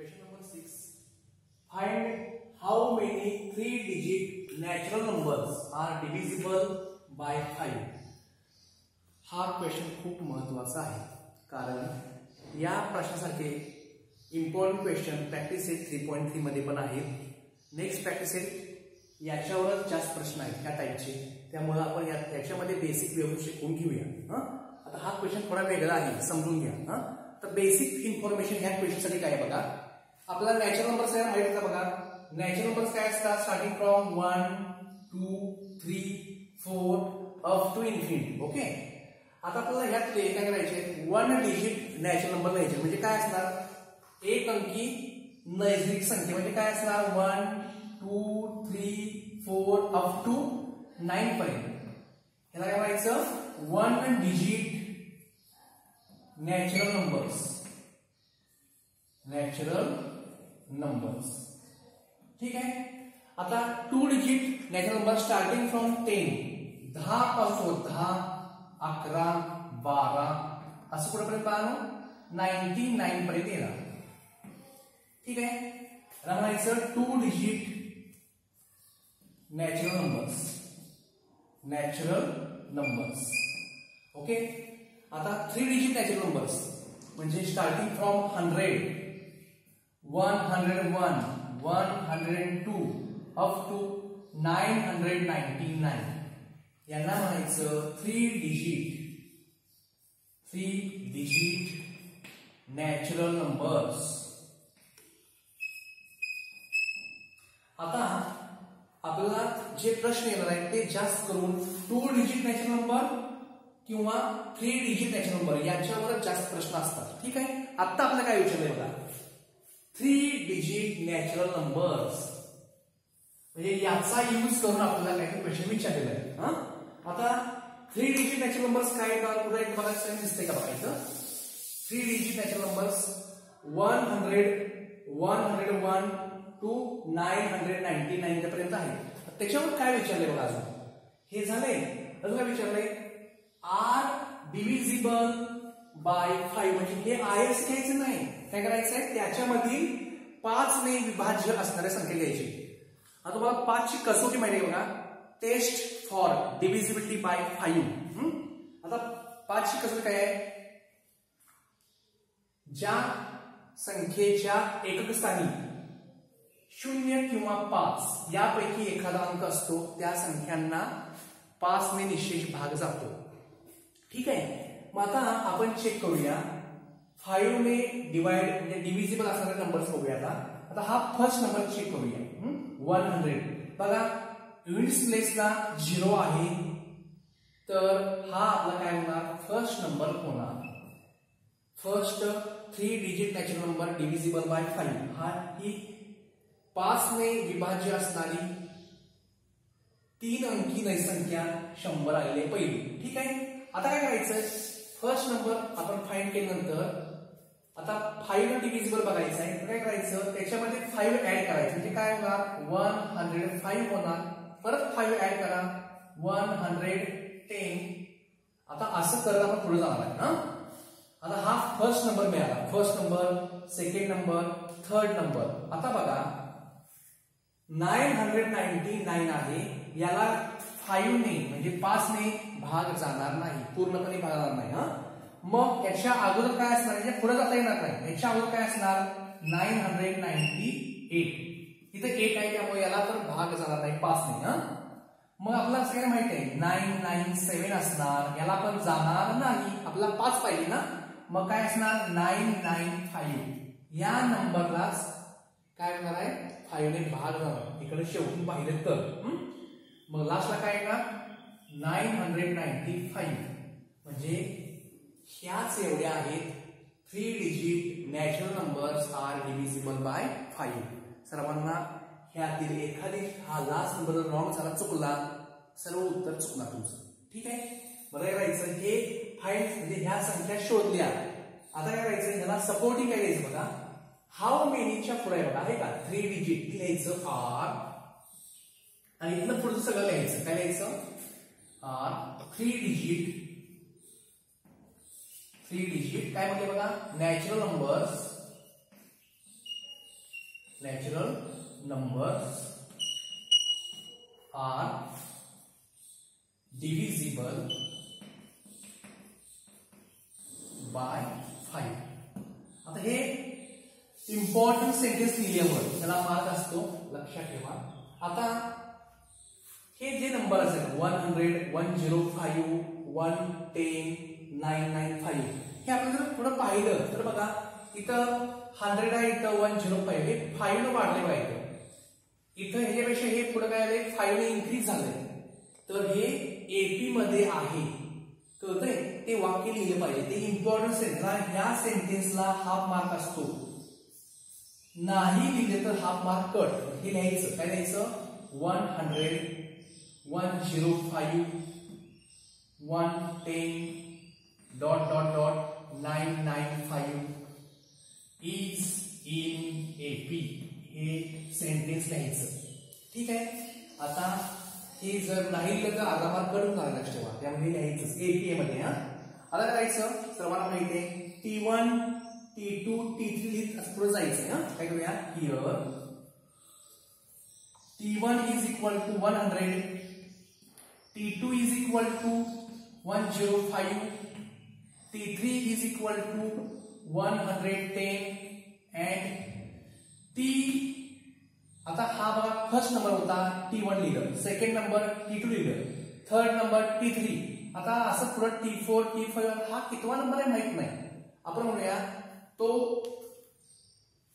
Question number 6. Find how many 3-digit natural numbers are divisible by 5. हा question खूप महत्त्वाचा आहे कारण या प्रश्नासारखे इम्पॉर्टंट क्वेश्चन प्रॅक्टिस सेट 3.3 मध्ये पण आहेत. नेक्स्ट प्रॅक्टिस सेट याच्यावरच जास्त प्रश्न आहेत त्या टाईपचे, त्यामुळे आपण याच्यामध्ये बेसिक व्यवस्थित शिकून घेऊया. आता हा क्वेश्चन थोडा वेगळा आहे, समजून घ्या. तर बेसिक इन्फॉर्मेशन ह्या क्वेश्चनसाठी काय आहे बघा. आपल्याला नॅचरल नंबर्स काय माहिती होता बघा. नॅचरल नंबर्स काय असतात starting from 1 2 3 4 up to infinity. Okay. आता आपल्याला ह्यातले काय करायचे 1 डिजिट नॅचरल नंबर लिहायचे. म्हणजे काय असणार एक अंकी नैसर्गिक संख्या. म्हणजे काय असणार 1 2 3 4 अप टू 9 पर्यंत. ह्याला काय म्हणायचं 1 digit natural numbers. Natural numbers ठीक आहे. आता 2 digit natural number starting from 10 10 पासून 10 11 12 असं कुठेपर्यंत पाहणं 99 पर्यंत येणार. ठीक आहे. म्हणायचं 2 digit natural numbers. Natural numbers okay. आता 3 डिजिट नॅचरल नंबर्स म्हणजे स्टार्टिंग फ्रॉम 100 101 102 अप टू 999 यांना म्हणायचं 3 डिजिट नॅचरल नंबर्स. आता आपल्याला जे प्रश्न येणार आहेत ते जास्त करून 2 डिजिट नॅचरल नंबर किंवा 3 डिजिट नॅचरल नंबर यांच्यावर जास्त प्रश्न असतात. ठीक आहे. आता आपल्याला काय विचारलंय बघा 3 डिजिट नॅचरल नंबर्स म्हणजे याचा यूज करून आपल्याला काही क्वेश्चन विचारलेला आहे. आता 3 डिजिट नॅचरल नंबर्स काय कुठे बघायचं दिसतंय का बघायचं. 3 डिजिट नॅचरल नंबर्स 100 101 टू 999 पर्यंत आहे. त्याच्यावर काय विचारलंय बघा. अजून हे झालंय. अजून काय विचारलंय आर डिव्हिजिबल बाय 5. म्हणजे हे आयस घ्यायचं नाही, काय करायचंय त्याच्यामधील 5 ने विभाज्य असणाऱ्या संख्या घ्यायची. आता तुम्हाला 5 ची कसोटी माहिती आहे बघा. Test for divisibility by 5. आता 5 ची कसोटी काय आहे ज्या संख्येच्या एकक स्थानी 0 किंवा 5 यापैकी एखादा अंक असतो त्या संख्यांना 5 ने निशेष भाग जातो. ठीक आहे. मग आता आपण चेक करूया 5 ने डिवाइड म्हणजे डिव्हिजिबल असणारे नंबर्स बघूया. आता हा फर्स्ट नंबर चेक करूया 100. बघा युनिट्स प्लेसला 0 आहे तर हा आपला काय होणार फर्स्ट नंबर होणार. First 3 digit natural number divisible by 5 हा ही 5 ने विभाज्य असणारी 3 अंकी नैसंख्या 100 आलेली पहिली. ठीक आहे. आता काय करायचं फर्स्ट नंबर आपण फाइंड केल्यानंतर आता 5 डिव्हिजिबल बघायचं आहे. काय करायचं त्याच्यामध्ये 5 ऍड करायचं. म्हणजे काय होणार 105 होणार. परत 5 ऍड करा 110. आता असं करत आपण पुढे जाणार आहे. आता हा फर्स्ट नंबर मिळाला. First number second number third number. आता बघा 999 आहे. याला 5 ने म्हणजे 5 ने भाग जाणार नाही, पूर्णपणे भाग जाणार नाही. मग याच्या अगोदर काय असणार म्हणजे पुढे जाता येणार नाही. याच्या अगोदर काय असणार 998. इथे 8 आहे त्यामुळे याला तर भाग जाणार नाही 5 ने. मग आपल्याला सगळ्यांना माहिती आहे 997 असणार. याला पण जाणार नाही, आपल्याला 5 पाहिजे ना. मग काय असणार 995. या नंबरला काय होणार आहे 5 ने भाग जाणार. इकडे शेवटी पाहिलं तर मग लास्टला काय येणार 995. म्हणजे ह्याच एवढ्या आहेत 3 digit natural numbers are divisible by 5. सर्वांना ह्यातील एखादी हा लास्ट नंबर रॉंग झाला चुकला सर्व उत्तर चुकणार तुमचं. ठीक आहे. बरं करायचं हे फाईंड म्हणजे ह्या संख्या शोधल्या. आता काय करायचं ह्याला सपोर्टिंग काय द्यायचं बघा. हाऊ मेनीच्या पुढे बघा आहे का 3 डिजिट लिहायचं आर आणि इथलं पुढचं सगळं लिहायचं. काय लिहायचं आर 3 डिजिट काय म्हणजे बघा natural numbers natural numbers are divisible by 5. आता हे इम्पॉर्टंट सेंटेन्स लिहिल्यावर त्याला मार्क असतो, लक्षात ठेवा. आता हे जे नंबर असेल 100, 105, 110, 995 हे आपण जर पुढे पाहिलं तर बघा इथं 100 आहे, इथं 105 हे 5 ने वाढले पाहिजे. इथं ह्याच्यापेक्षा हे पुढे काय आले 5 ने इन्क्रीज झालंय, तर हे एपी मध्ये आहे. कळतंय? ते वाक्य लिहिले पाहिजे, ते इम्पॉर्टंट सेंटेन्स. ह्या सेंटेन्सला हाफ मार्क असतो, नाही लिहिले तर हाफ मार्क कट. हे लिहायचं, काय लिहायचं 100, 105, 110 dot dot dot 995 is in AP. हे सेंटेन्स लिहायचं. ठीक आहे. आता हे जर नाही लिहिलं तर अर्धा मार्क करून जाणार, लक्ष ठेवा. त्यामध्ये लिहायचं एपी मध्ये. आता करायचं सर्वांना माहिती आहे T1, T2, T3 लिहित असं पुढे जायचं. काय करूया, here T1 is equal to 100, T2 is equal to 105, T3 is equal to 110 and T. आता हा बघा फर्स्ट नंबर होता T1 लिहिलं, सेकंड नंबर T2 लिहिलं, थर्ड नंबर T3. आता असं पुढे T4, T5 हा कितवा नंबर आहे माहित नाही. आपण म्हणूया तो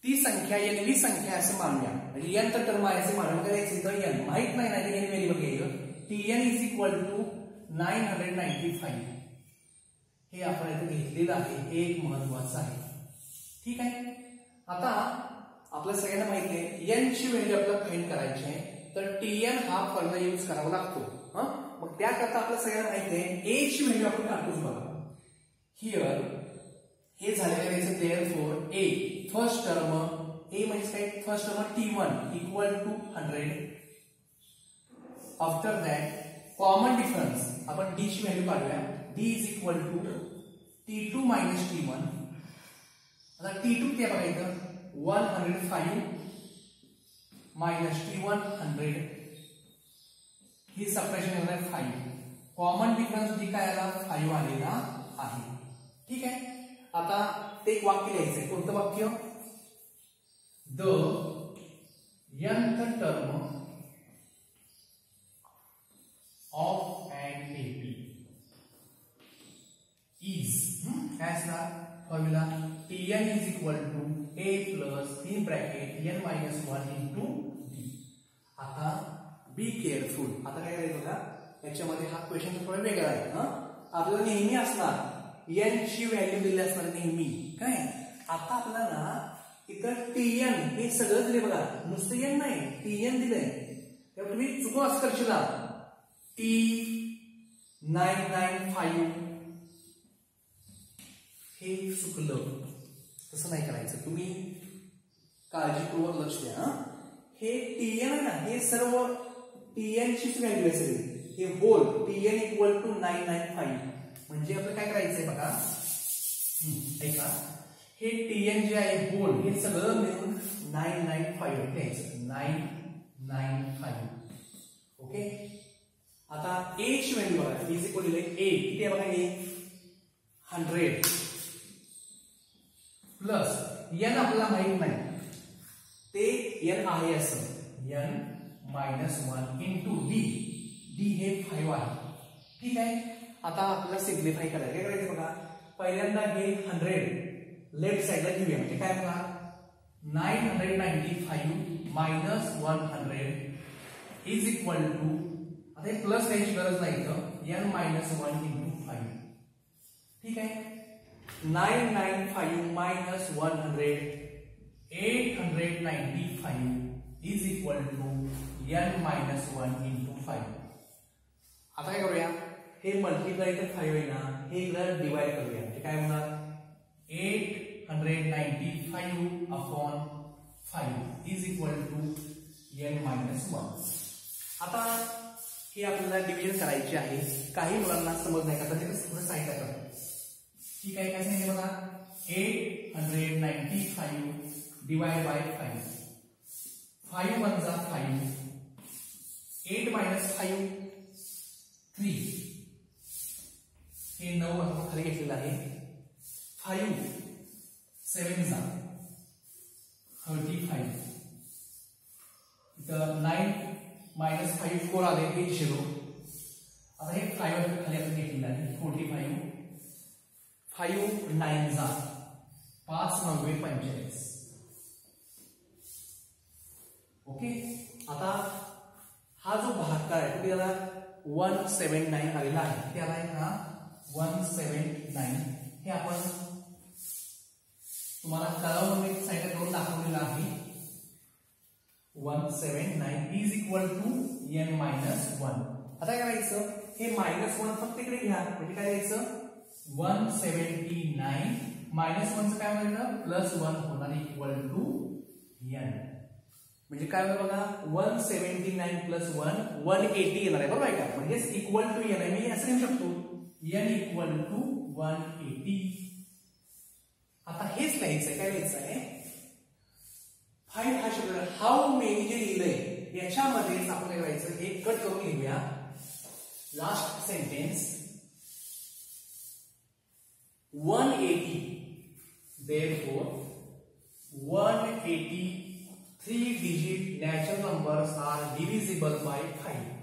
ती संख्या एनवी संख्या असं मानूया, म्हणजे n तर टर्म आहे असं मानून करायचं. तर n माहित नाही ना, एन व्हेरिएबल घ्यायचं. Tn इज इक्वल टू 995 हे आपण इथे घेतलेलं आहे. हे एक महत्वाचं आहे. ठीक आहे. आता आपल्या सगळ्यांना माहिती आहे n ची व्हॅल्यू आपल्याला फाइंड करायची आहे, तर Tn हा फॉर्म्युला यूज करावा लागतो. मग त्याकरता आपल्या सगळ्यांना माहिती आहे a ची व्हॅल्यू आपण टाकूच बघा. हिअर हे झालेलं आहे therefore a first term a म्हणजे काय, first term T1 equal to 100. After that common difference आपण d ची व्हॅल्यू काढूया. d is equal to T2 minus T1. आता T2 किती बघायचं 105 मायनस T1 100. ही सबट्रॅक्शन येणार 5. कॉमन डिफरन्स d काय आला 5 आलेला आहे. ठीक आहे. आता ते एक वाक्य लिहायचंय. कोणतं वाक्य, the nth term of an AP is काय असणार formula Tn is equal to a plus in bracket n minus 1 into d. आता बी केअरफुल. आता काय करायचं बघा, याच्यामध्ये हा क्वेश्चन थोडा वेगळा आहे. आपल्याला नेहमी असणार n ची व्हॅल्यू दिली असणार नेहमी. काय आता आपल्याला इथं Tn हे सगळं दिले बघा, नुसतं n नाही Tn दिलंय. तेव्हा तुम्ही चुकून असं करशील T995 हे चुकलं, तसं नाही करायचं. तुम्ही काळजीपूर्वक लक्ष द्या. हे Tn आहे ना, हे सर्व Tn चीच व्हॅल्यू आहे सगळी. हे होल Tn इक्वल टू 995 म्हणजे आपलं काय करायचंय बघा, ऐका. हे Tn जे आहे होल हे सगळं मिळून 995 घ्यायचं. 995. ओके. आता a ची व्हॅल्यू बघा, इज इक्वल टू a किती आहे बघा, हे 100 प्लस n आपल्याला माहित नाही, ते n आहे असं n minus 1 into d. d हे 5 आहे. ठीक आहे. आता आपल्याला सिम्प्लिफाय करायचं. काय करायचं बघा, पहिल्यांदा हे 100 लेफ्ट साइडला घेऊया. म्हणजे काय बघा 995 मायनस 100 इज इक्वल टू, आता हे प्लस घ्यायची गरज नाही तर n मायनस 1 इंटू 5. ठीक आहे. 995 minus 100 895 is equal to n minus 1 into 5. आता काय करूया, हे मल्टिप्लाय तर 5 आहे ना, हे इकडे डिवाइड करूया. म्हणजे काय होणार 895 upon 5 is equal to n minus 1. आता हे आपल्याला डिव्हिजन करायचे आहे. काही मुलांना समज नाही का, तर ते कसं साईडला करतो. ठीक आहे. काय सांगितलं बघा 895 डिवाइड बाय 5. 5 1 जा 5, 8 minus 5 3, हे 9 आपण खाली घेतलेलं आहे. 5 7 जा 35, इथं 9 minus 5 4 आले, हे 0. आता हे 5 खाली आपण घेतलेलं आहे 45, 5 9 जा 5 9 45. ओके, आता हा जो भागाकार आहे तो त्याला 179 आलेला आहे. त्याला हा 179 हे आपण तुम्हाला कलम साइड करून दाखवलेला आहे. 179 is equal to n minus 1. आता काय करायचं, हे -1 फक्त इकडे घ्या, म्हणजे काय करायचं 179 -1 चं काय होणार, +1 होणार इक्वल टू n. म्हणजे काय होणार बघा, 179 + 1 180 येणार आहे, बरोबर आहे का. म्हणजे इक्वल टू n आहे, मी असं लिहू शकतो n इक्वल टू 180. आता हेच लिहायचं आहे, काय लिहायचं आहे, फाइंड हा शब्द हाऊ मेनी जे लिहिलंय याच्यामध्ये आपण काय करायचं, हे कट करून लिहूया. Last sentence 180, therefore 180 3-digit natural numbers are divisible by 5.